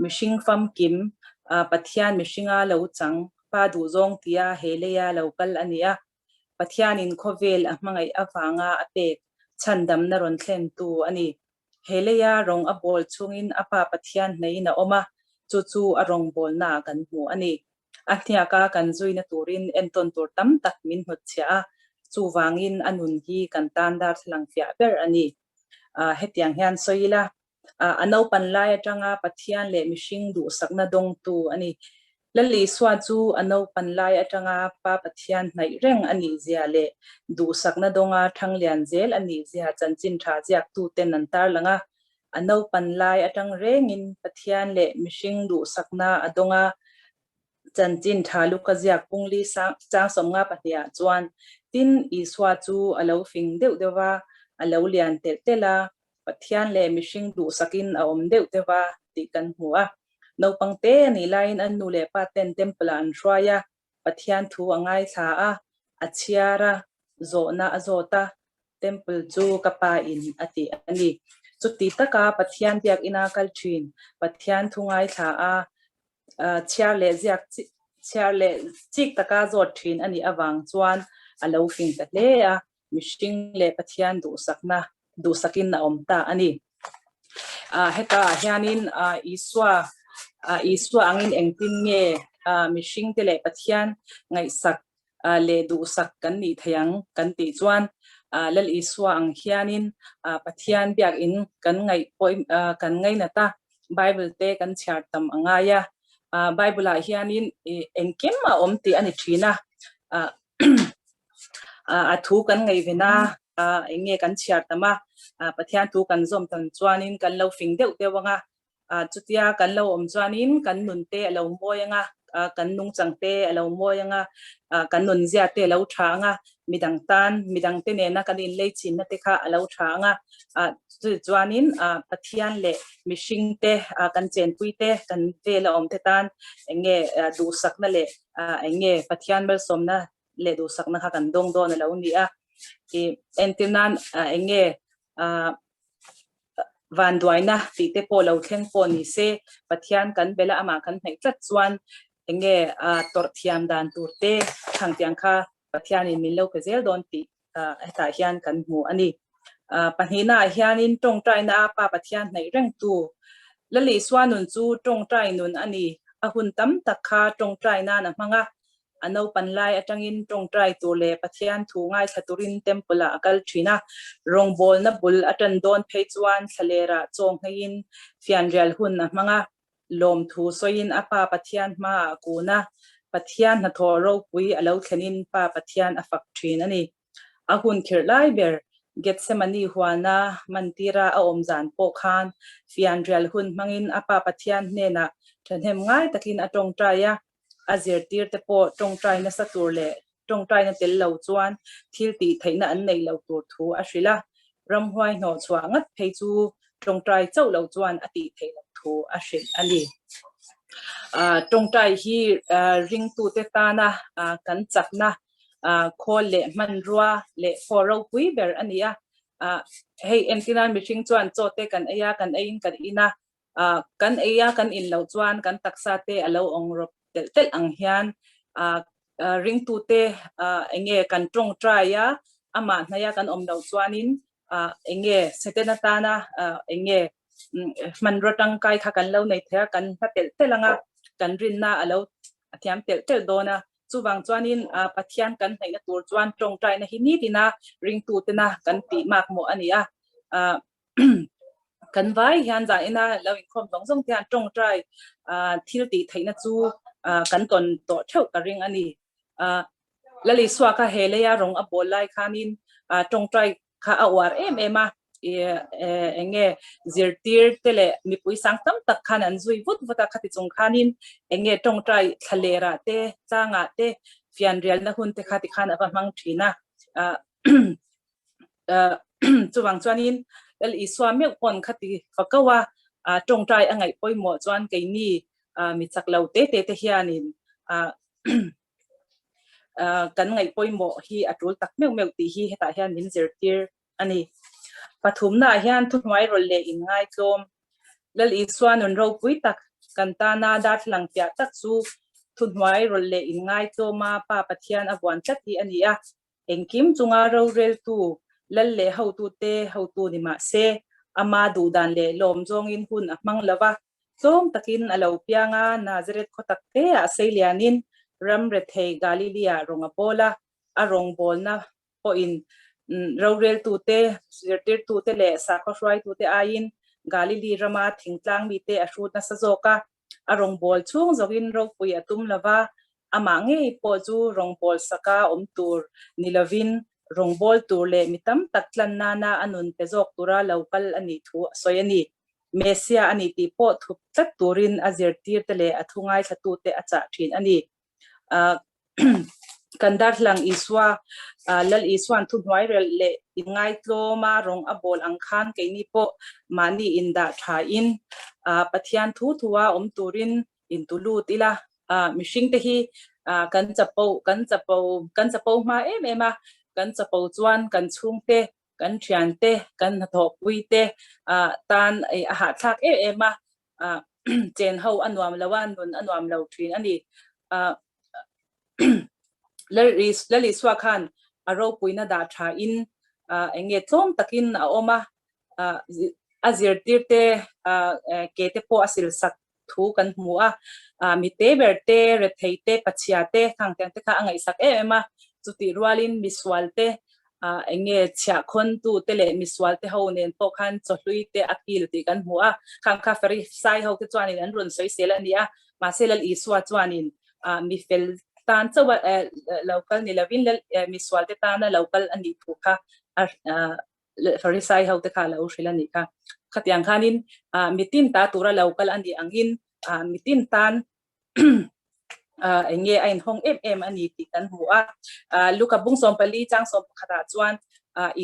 mishing fam kim Pathian mishinga lo chang pa du zong tia heleya local ania Pathian in khovel ahmangai awanga apek chandam na ron thlen tu ani heleya rong a bol chungin apa Pathian nei na oma chu arong bol na kan mu ani ahnia ka kan zui na turin enton tur tam tak min hot chia chu wangin anun hi kan tan dar thlang fia ber ani hetiang hian soila anau panlai atanga Pathian le mishing du sakna dong tu ani lali swa chu anau panlai atanga pa Pathian nai reng ani zia le du sakna donga thanglian zel ani zia chanchin tha jiak tu ten an tar langa anau panlai atang rengin Pathian le mishing du sakna adonga chanchin tha luka jiak pungli chang somnga pahia chuan tin Isua chu alo fing deuh dewa alo lian tel tela Pathian le mishing du sakin a om deuh dewa ti kan hua no pangte ni line an nu le paten temple an Hruaiya Pathian thu angai tha a chhiara zona azota temple chu kapa in ati ani chuti taka Pathian biak ina kal thin Pathian thu ngai tha chhiar le ziak chhiar le chik taka zot thin ani awang chuan alo fing ta hle a mishing le Pathian du sakin na omta ani heta hianin Isua angin engtin nge mishing tele Pathian ngai sak le du sak kan ni thayang kan ti chuan lal Isua ang hianin Pathian biak in kan ngai na ta Bible te kan chhiar tam angaya Bible a hianin engkem a omti ani thina thu kan ngai vena enge kan chhiar tama Pathian thu kan zom tan chuanin kan lo fing deuh dewanga chutia kan lo om chuanin kan nun te alo moyanga kan nung changte alo moyanga kan nun zia te lo thanga midang te ne na kan in le chin na te kha alo thanga chuanin Pathian le mishing te kan chen pui te kan ve la om te tan enge du sakna le enge Pathian bel somna le du sakna kha kan dong don alo ni entinan enge van duaina ti te po lo thleng po ni se Pathian kan bela ama kan hnai tlat chuan enge tor thiam dan tur te thangtiang kha Pathian in min lo ke zel don ti ta hian kan mu ani panhina hianin tong trai na pa Pathian hnai reng tu lali swanun chu tong trai nun ani ahun tam takha tong trai na na manga anau panlai atangin tong trai tu le Pathian thu ngai thaturin temple akal thina rongbol na bul atan don phei chuan thalera chong hein fianrial hun na manga lom thu soin apa Pathian ma kuna Pathian na thoro pui alo thlenin pa Pathian afak thin ani ahun khirlai ber getsemani huana mantira a omzan po khan fianrial hun mangin apa Pathian ne na thanem ngai takin atong traya azir tir te po tong trai na satur le tong trai na tel lo chuan thil ti theina an nei lo tur thu ashrila ramhuai no chuangat phei chu tong trai chau lo chuan ati thei lo thu ashril ali tong trai hi ring tu te ta na kan chakna khol le manrua le forau pui ber ania hei entinan mishing chuan chote kan aya kan ein kan ina kan aya kan in lo chuan kan taksa te alo ongrop tel ang hian ring tu te enge kan tong trai ya ama hnaya kan om lo chuanin enge setenata na enge manrotang kai kha kan lo nei thea kan tel telanga kan rin na alo athiam tel dona chuwang chuanin Pathian kan hnaina tur chuan tong trai na hi ni tina ring tu te na kan ti mak mo ania kan vai hian za ina Lalrinkhawm dong jong tian tong trai thil ti theina chu kan ton to theu ka ring ani lali swa ka heleya rong a bol lai khanin tong trai kha awar ema enge zirtir tele mi pui sang tam tak khan an zui vut vata khati chung khanin enge tong trai thalera te changa te fian rial na hun te khati khan ava mang thina chuwang chuanin lal Isua mek pon khati fakawa tong trai angai poimo chuan keini mi chaklo te hianin kan ngai poimo hi atul tak meu ti hi heta hian min zirtir ani pathumna hian thunwai rol le in ngai tlom lal Isua nun ro pui tak kantana darthlalang pia tak chu thunwai rol le in ngai tloma pa Pathian abuan chati ania engkim chunga ro rel tu lal le hawngtu ni ma se ama du dan le lom jong in hun amang lawa tlom takin alo pianga Nazareth khotak te a seilianin ram rethei Galilia ronga bola arong bolna po in rorel tu te zirtir tu te le sa Hruaitu te ain Galilee rama thingtlang mi te asut na sazoka arong bol chung zogin Lalbiakmawia atum lawa amange po chu rong bol saka tur nilavin rong bol tur le mitam taklan nana anun pezok tura local ani thu soyani mesia ani ti po thup tat turin azirtir te le athungai thatu te acha thin ani kandarthlalang Isua lal Isua thunwai rel le ingai tloma rong abol angkhan keini po mani inda tha in Pathian thuwa turin intulu tila mishing te hi kan chapo ma ema kan chapo chuan kan chung te kan thian te kan Thupui te tan a ha thak ema chen ho anwam lawan nun anwam lo thin ani lal Isua khan aro puina da tha in enge tlom takin a oma azirtir te kete po asil sak thu kan hmua mi te berte rethei te pachhia te thangtang te kha angai sak ema chuti rualin miswal te enge chhia khon tu te le miswal te ho nen to khan chohlui te akil ti kan hmua khang kha feri sai ho ke chuanin an run soi sel ania ma selal Isua chuanin mi fel tan chawa local nilavin miswal te tana local ani thu kha feri sai ho te kha lo shilani kha khatiang khanin mitin ta tura local ani angin mitin tan enge ain hong em ani ti kan hua luka bung som pali chang som khata chuan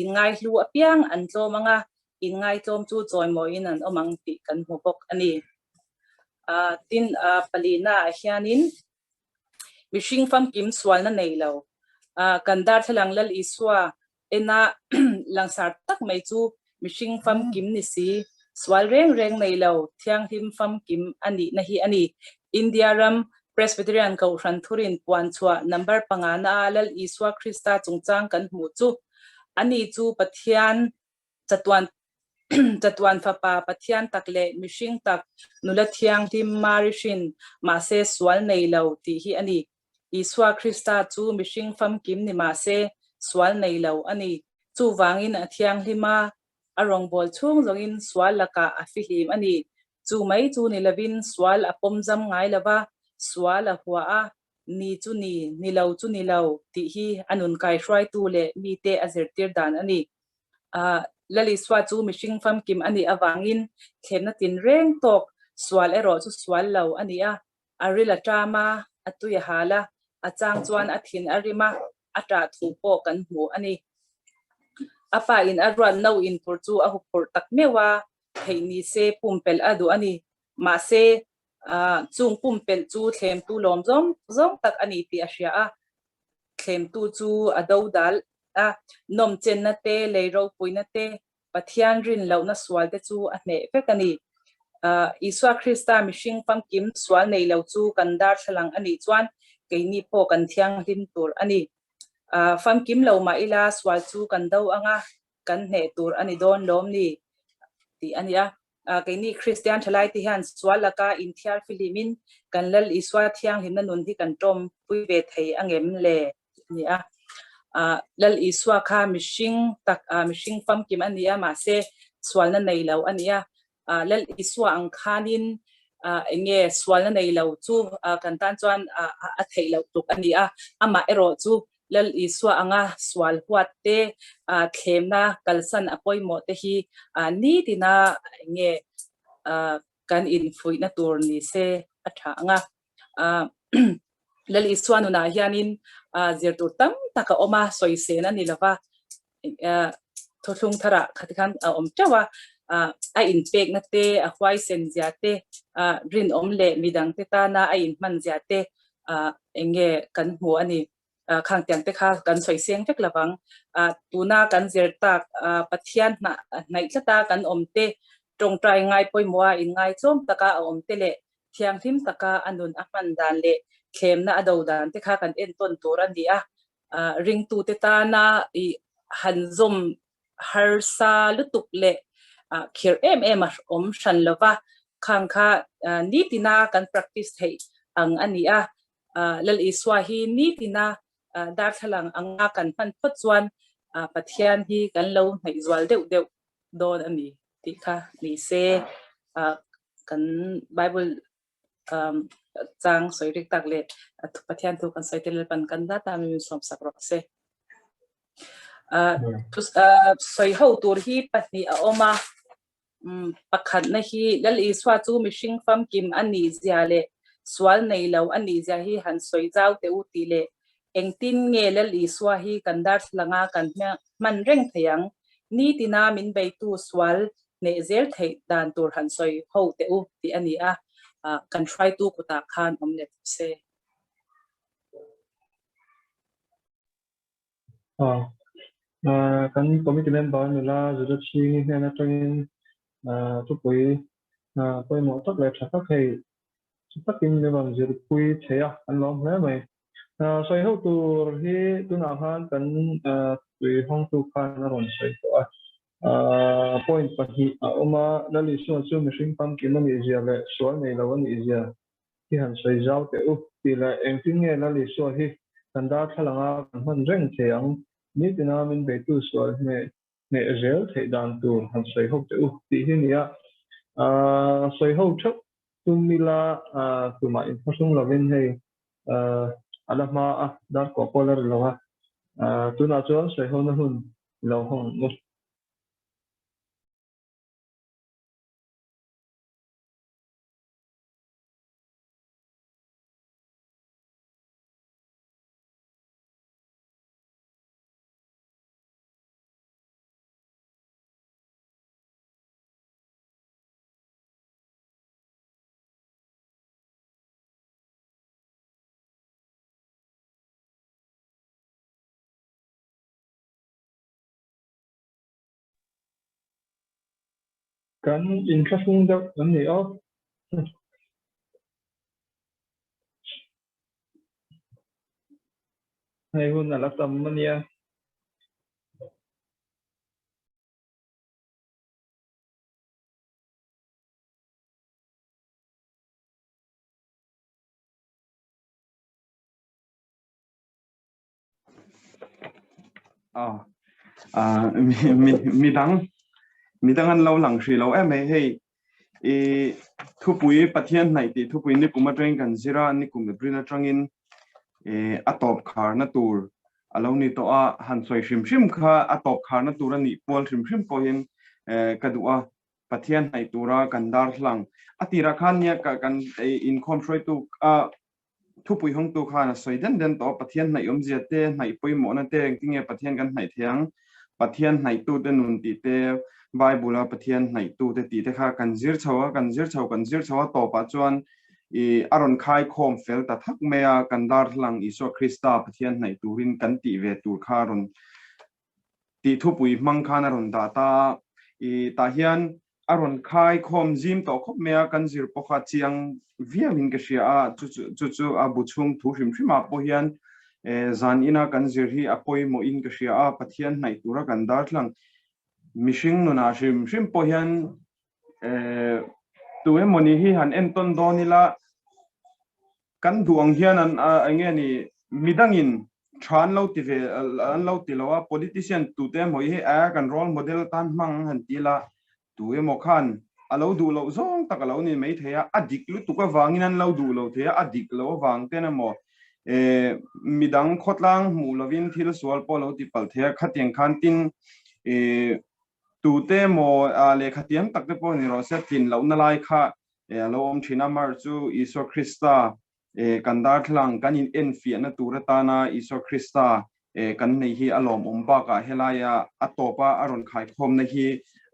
in ngai hlu apiang an tlomanga in ngai tlom chu choi moin an omang ti kan hu bok ani tin palina hianin mishing fam kim swal na nei lo kan darthlalang lal Isua ena langsar tak mai chu mishing fam kim ni si swal reng nei lo thiang him fam kim ani na hi ani India ram Presbyterian ko ran thurin puan chua number pangana lal Isua Krista chungchang kan hmu chu ani chu Pathian chatuan fapa Pathian takle mishing tak nula thiang him marishin ma se swal nei lo ti hi ani Isua Krista chu mishing fam kim ni ma se swal nei lo ani chu wangin athiang hima arong bol chung zongin swal laka afihim ani chu mai chu nilavin swal apom jam ngai lawa swal a hua a ni chu ni lo chu ni lo ti hi anun kaihruaitu le mi te azirtir dan ani lal Isua chu mishing fam kim ani awangin themna tin reng tok swal ero chu swal lo ani a arila trama atuya hala achang chuan athin arima atra thu po kan hmu ani apa in arwan no in pur chu a hupur tak mewa theini se pumpel adu ani ma se chung pumpel chu thlem tu lom zong tak ani ti asia a thlem tu chu ado dal nom chen na te leiro puina te Pathian rin lo na swal te chu a hne vekani Isua Krista mishing fam kim swal nei lo chu kan darthlalang ani chuan keini po kan thiang hlim tur ani fam kim lo ma ila swal chu kan do anga kan hne tur ani don lom ni ti ania keini Christian thalai ti han swal laka in thiar filimin kan lal Isua thiang hlim na nun hi kan tom pui ve thei angem le ni lal Isua kha mishing fam kim ania ma se swal na nei lo ania lal Isua angkhanin enge swal na nei lo chu kan tan chuan a thei lo tuk ania ama ero chu lal Isua anga swal huat te thlemna kalsan apoimo te hi ni tina nge kan in fui na tur ni se atha anga lal Isua nuna hianin zirtur tam taka oma soise na nilawa thô thung thara khati khan chawa a in pek na te a hwai sen zia te rin le midang te ta na a in man zia te enge kan hmu ani khang tiang te kha kan soi siang vek lawang tuna kan zer tak pathian na nai tlata kan te trong trai ngai poimwa in ngai chom taka te le thiang thim taka anun aman dan le khem na ado dan te kha kan en ton tur an dia ring tu te ta na I hanzom harsa lutuk le khir em shan lova khang kha ni tina kan practice thei ang ania lal Isua hi ni tina darthlalang anga kan pan phot chuan pathian hi kan lo hnai zwal deuh don ani ti kha ni se kan Bible chang soirik tak le pathian tu kan soitel pan kan da ta mi som sakrok se soi ho tur hi pahni a oma pakhat na hi lal Isua chu mishing fam kim ani zia le swal nei lo ani zia hi han soi zau te u ti le engtin nge lal Isua hi kan darthlanga kan man reng thayang ni tina min bei tu swal ne zel thei dan tur han soi ho te u ti ani kan try tu kuta khan omle se kan committee member nila Judachhingi hena tangin Thupui poi mo tak le thak hei takin le bang Lalrinpuii thea an lom hle mai soi ho tur hi tuna khan kan tui hawngtu khan ron soi to point pahi oma lali chu machine pump ki mani zia le swal nei lawan izia hi han soi zau te u ti la engting nge lali hi kan da thalanga kan man reng theang ni tina min be tu swal ne zel thei dan tu han soi ho te u ti hi nia soi ho thak tumila tuma information lovin hei alama dar ko polar lawa tuna chuan soi ho na hun lo hong kan interesting da ani hay hun ala tam mania midang an lo lang hri lo em hei Thupui Pathian nai ti Thupui ni kuma train kan zira ni kum brina trangin atop khar na tur alo ni to han soi shim kha atop khar na tur ani pol shim po hin kadua Pathian nai tura kan darthlalang atira khan nia ka kan Inkhawm Hruaitu Thupui hawngtu khan soi den to Pathian nai omzia te nai poimo na te engtinge Pathian kan nai thiang Pathian nai tu te nun ti te Bible Pathian nai tu te ti te kha kan zir chawa to pa chuan aron khai khom fel ta thak mea kan darthlalang Isua Krista Pathian nai turin kan ti ve tur kha ron ti Thupui mang khan aron da ta ta hian aron khai khom jim to khop mea kan zir pokha chiang viamin ka sia chu abuchung thu hrim a po hian zan ina kan zir hi apoi mo in ka sia Pathian nai tura kan darthlalang mishing nuna shim po hian tuwe moni hi han enton donila kan duang hian an ange ni midangin than lo ti ve an lo ti lawa politician tu te moi hi kan role model tan mang han tila tuwe mo khan alo du lo zong tak alo ni mai theya adik lu tu ka wangin an lo du lo theya adik lo wang te na mo midang khotlang mu lovin thil swal po lo ti pal theya khatiang khan tin tute mo le khatiam tak te po ni ro se tin lo na lai kha lo om thina mar chu Isua Krista kan darthlalang kan in enfi na tura ta na Isua Krista kan nei hi alom umba ka helaya atopa aron khai khom na hi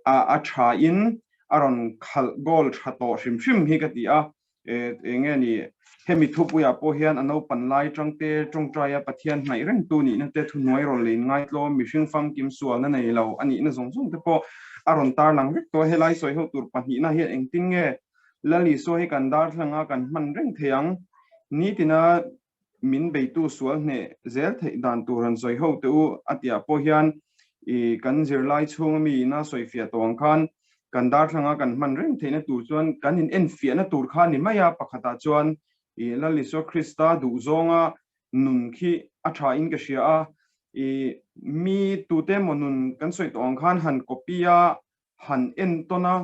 a tha in aron khal gol thato shim hi ka ti a nge ni hemi Thupui a Pathian ano panlai tangte tongtraya Pathian hnai reng tu ni na te thunoi ro lin ngai tlo mihring fam kim sual na nei lo ani na zong zong te po aron tar lang vek to helai soi ho tur pahi na hi engting nge lali so hi kan darthlanga kan man reng theang ni tina min beitu sual ne zel thei dan turan soi ho tu atia Pathian I kan zirlai chung mi na soi fia tong khan kan darthlanga kan man reng theina tur chuan kan in en fia na tur khan ni maya pakhata chuan Isua Krista du zonga nun khi atha in ka sia a mi tu te monun kan soi tong khan han kopia han en tona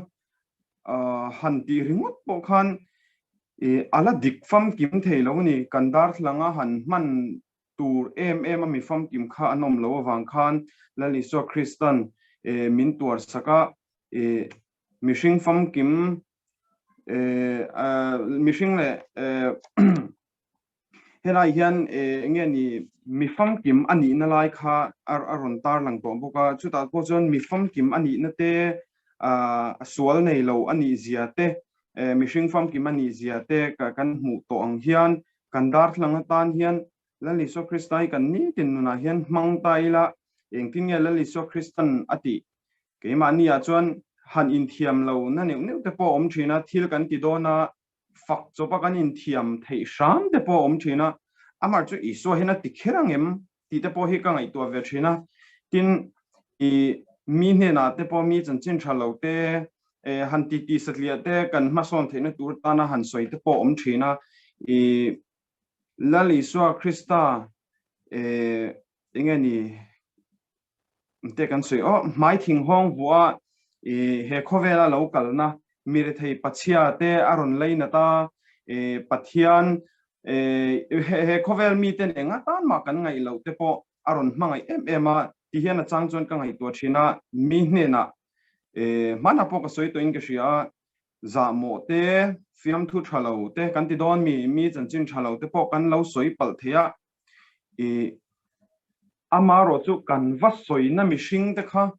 han ti ringot po khan ala dik fam kim theilo ni kan darthlanga han man tur mi fam kim kha anom lo wang khan Isua Kristan min tur saka mishing fam kim mishing le helai hian nge ni mi fam kim ani na lai kha aron tar lang to boka chuta po chon mi fam kim ani na te sual nei lo ani zia te mishing fam kim ani zia te ka kan mu to ang hian kan darthlanga tan hian Isua Kristai kan ni tin na hian mang tai la engting nge Isua Kristan ati keima ni a chuan han in thiam lo na neu te po om thina thil kan ti do na fak chopa kan in thiam thei sham te po om thina amar chu Isua hena tikherang em ti te po hi ka ngai to ve thina tin mi ne na te po mi chin thalo te han ti satlia te kan ma son theina tur ta na han soi te po om thina Isua Krista engani te kan soi mai thing hong bua he khovela local na mir thei pachia te aron leina ta Pathian he khovel mi ten enga tan ma kan ngai lo te po aron mangai ema ti hian chang chon ka ngai to thina mi hne na mana po ka soi to in ka sia za mo te fiam thu thalo te kan ti don mi chin thalo te po kan lo soi pal thea amaro chu kan va soi na mi hring te kha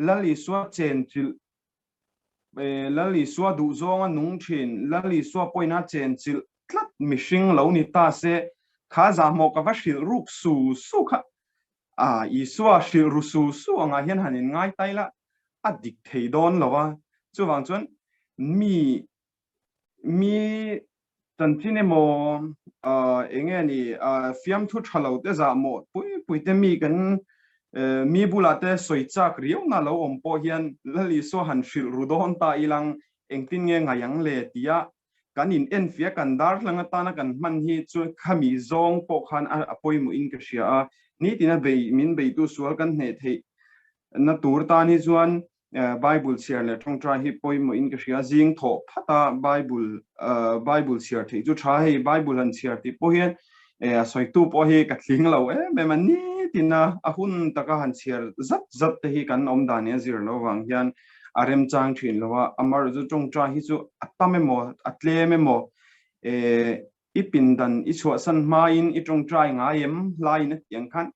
Isua chen chil Isua du zonga nung thin Isua poina chen chil tlat mi hring lo ni ta se kha za mo ka va shil ruk su kha Isua shil ru su anga hian hanin ngai taila adik thei don lowa chu wang chuan mi tantine mo enge ni fiam thu thalo te za mo pui te mi kan mi bulate soichak riu na lo om po hian Isua han shil rudon ta ilang engtin nge ngayang le tia kan in en fia kan darthlanga ta na kan man hi chu khami zong po khan apoi mu in ka sia ni tina min bei tu sual kan hne thei na tur ta ni chuan Bible share le thongtra hi poi mu in ka sia jing tho phata Bible share thei chu tha hei Bible han share ti po hian soi tu po hi ka thling lo me man ni tina ahun taka han share zat te hi kan om dan ya zir lo wang hian arem chang thin lowa amar zu thongtra hi chu atame mo atle me mo ipindan ichwa san ma in I thongtra nga em lai na yang khan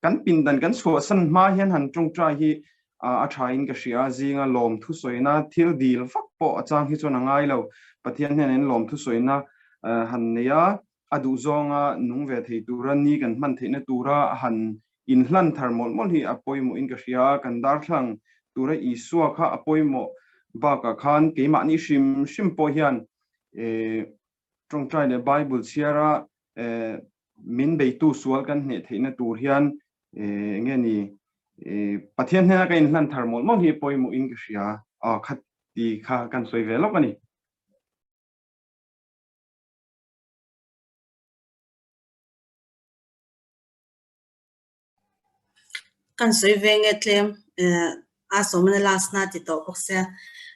kan pindan kan chwa san ma hian han thongtra hi a thain ka sia zinga lom thu soina thil dil fak po achang hi chona ngai lo Pathian hen lom thu soina han neya adu zonga nung ve thei turan ni kan man theina tura han in hlan tharmol mol hi apoi mu in ka sia kan darthlang tura Isua kha apoi mo ba ka khan keima ni shim po hian tongtrai le Bible siara min bei tu sual kan hne theina tur hian nge ni Pathian hena ka in hlan tharmol mol hi poi mu in ka sia khat ti kha kan soi ve lo kani kan soi venge tlem asomna last night ti to boxe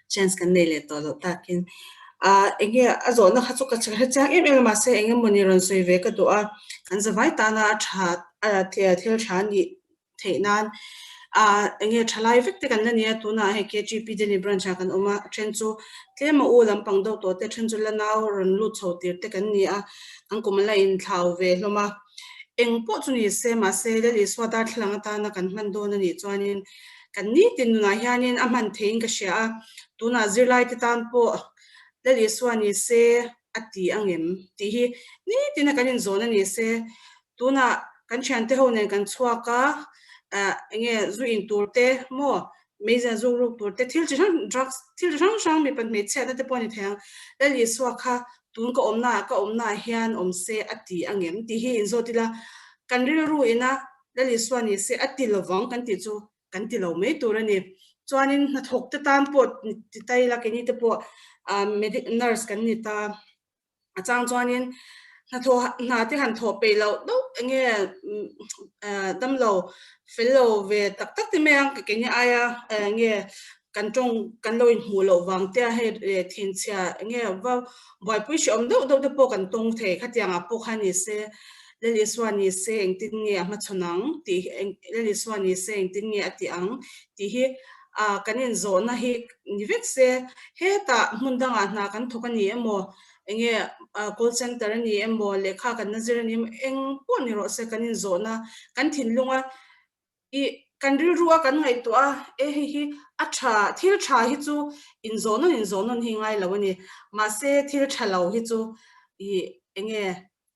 chance kan nei le to lo takin enge azo na khachu ka cha em ma se enge moniron soi ve ka to kan zawai ta na tha thil thani theinan enge thalai vek te kan na tu na he KTP de branch kan oma tren chu tlema u lam pang do to te tren chu la naw ron lu chho tir te kan ni kan kumala in thlau ve hloma eng po chu ni se ma se le Isua darthlalang ta na kan man don ani chuanin kan ni tin na hianin a man thein ka sha tuna zirlai ti tan po le Isua ni se ati angem ti hi ni tin kan in zona ni se tuna kan chan te ho ne kan chuaka enge zu in turte mo meza zu ru turte thil chan drugs thil rang mi pan me che na te poni thang le Isua kha tun ka omna hian omse ati angem ti hi in zotila kan ri ru ina le Isua ni se ati lovang kan ti chu kan ti lo me turani chuanin na thok te tan po ti tai la ke ni te po medic nurse kan ni ta achang chuanin na te han tho pe lo do nge dam lo fellow ve tak tak te me ang ke ni aya nge kan tong kan lo in hu lo wang te he thin cha nge wa boy pu shom do te po kan tong the khatiang a po khani se le Isua ni se eng tin nge ma chunang ti le Isua ni se eng tin nge ati ang ti hi kanin zona hi ni vek se he ta mundanga na kan thokani emo enge call center ni emo lekha kan nazir ni eng pon ni ro se kanin zona kan thinlunga I kan ri ruwa kan ngai to hi acha thil tha hi chu in zona hi ngai lawani ma se thil tha lo hi chu I enge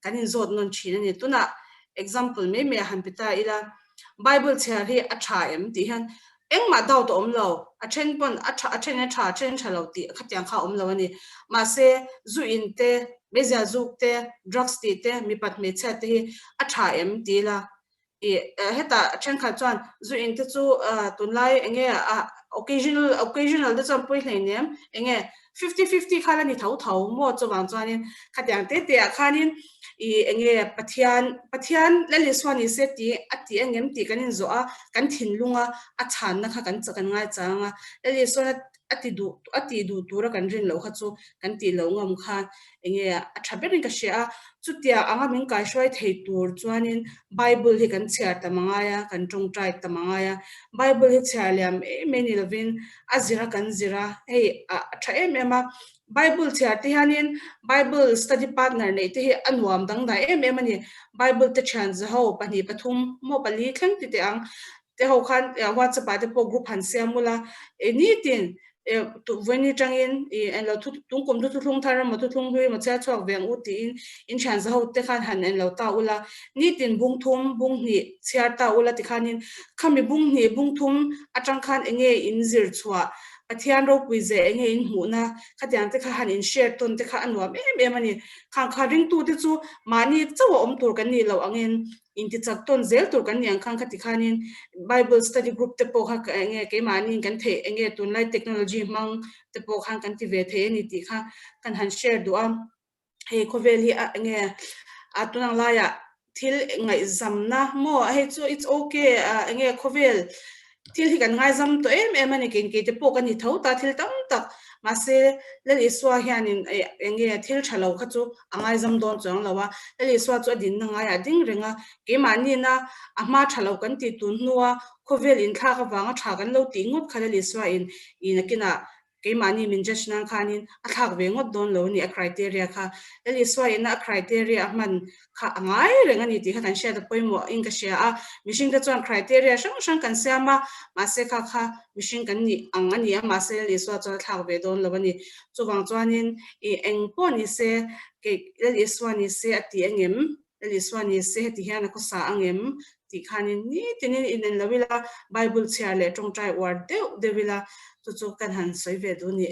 kanin zot non china ni tuna example me han pita ila bible chhar hi acha em ti han eng ma daw to omlo a chen pon a chen chalo ti khatyang kha omlo ani ma se zu in te mezia zuk te drugs te mi pat me cha te a tha em ti la heta chen kha chuan zu in te chu tunlai enge occasional de cham poi hleinem enge 50-50 khala ni thau mo chawang chuanin khatyang te khanin enge pathian le Isua ni se ti ati engem ti kanin zo a kan thinlunga a chan na kha kan chakan ngai changa le Isua ati du tura kan rin lo kha chu kan ti lo ngam kha enge a thaberin ka sha chutia anga min kai shwai thei tur chuanin bible hi kan chhiar tamangaya kan tong trai tamangaya bible hi chhiar liam many lovin azira kan zira hey a tha ema bible chhiar ti hanin bible study partner nei te hi anwam dang da ani bible te chan za ho pani pathum mo pali thlang ti te ang te ho khan whatsapp te po group han siamula ni tin tu veni tangin en lo tung kom tu thung thara ma tu thung hui ma cha chok veng u ti in chan za ho te khan han en lo ta ula ni tin bung thum bung ni chiar ta ula ti khanin khami bung ni bung thum atang khan enge in zir chwa Pathian ro puize enge in hu na khatyang te kha han in share ton te kha anwa ani kha ring tu te chu mani chaw om tur kan ni lo angin in ti chak ton zel tur kan yang khang khati khanin bible study group te po kha enge ke mani kan the enge tun lai technology mang te po khang kan ti ve the ni ti kha kan han share do am he khoveli enge atunang la ya thil ngai zamna mo he chu it's okay enge khovel thil hi kan ngai zam to ani ken ke te po kan ni tho ta thil tam tak ma se le Isua hianin enge thil thalo kha chu angai zam don chang lawa le Isua chu din na ngai ading renga ke mani na ama thalo kan ti tun nuwa khovel in kha ka wanga tha kan lo ti ngot khala le Isua in kina ke mani min judgment khanin a thak ve ngot don lo ni a criteria kha le Isua in a criteria man kha angai renga ni ti kha kan share da poimo in ka share a mishing da chuan criteria sang kan siama ma se kha mishing kan ni angani ma se le Isua chu thak ve don lo ni chuwang chuanin eng po ni se ke le Isua ni se ati engem le Isua ni se ti hian ko sa angem ti khanin ni tinin in lawila bible chhiar le tong trai word de vila chu kan han soi ve do ni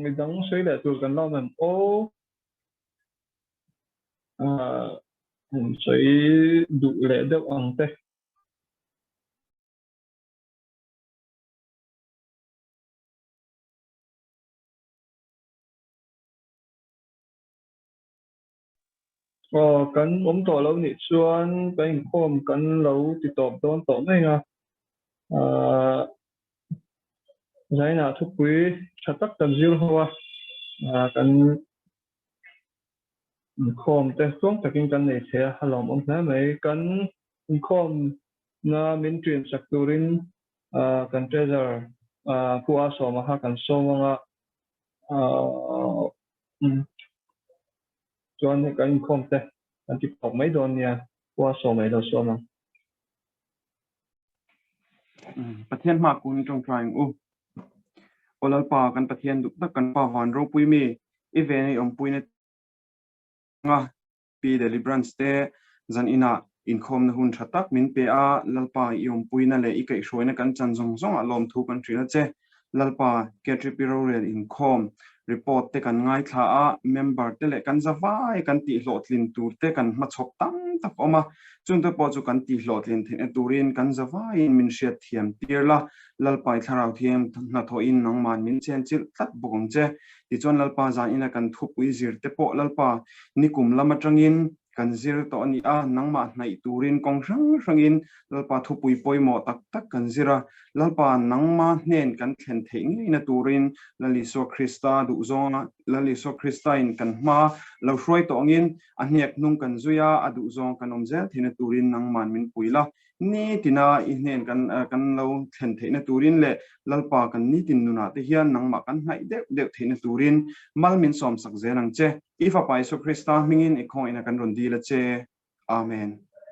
midang soi le tur kan lo man soi du le deuh ang te kan to lo ni chuan kan khom kan lo ti top don to mai nga zaina Thupui thatak kan zir hoa kan khom te xuống takin kan nei the halom hna mai kan khom na min trin sakturin kan treasure puwa so ma ha kan so nga chuan he kan khom te kan ti pok mai don nia puwa so mai do so ma Pathian ma kun trong trying Olalpa kan Pathian duk tak kan pa van ro pui mi eveni pui na nga pi de Branch te zan ina Inkhawm na hun thatak min pe a lalpa pui na le ikai hruai na kan chan zong zong a lom thu kan trina che lalpa KTP Inkhawm report te kan ngai thla a member te le kan zawai kan ti hlotlin tur te kan ma chhop tam tak oma chun te po chu kan ti hlotlin the turin kan zawai min hriat thiam tirla lalpai tharau thiam na tho in nang man min chen chil tat bokong che ti chon lalpa za ina kan Thupui zir te po lalpa nikum lama tangin kan zir to ani a nangma hnai turin kong rang in lalpa Thupui poimo tak tak kan zira lalpa nangma hnen kan thlen theng ina turin Isua Krista du zonga Isua Krista in kan ma lo Hruaitu angin ahniak nung kan zuya adu zong kan omzel thina turin nangman min puila ni tina ihnen kan lo thlen theina turin le lalpa kan ni tin nuna te hian nangma kan hnai deuh theina turin malmin som sak zenang che ifa pa Isua Krista mingin ikhong ina kan ron di la che amen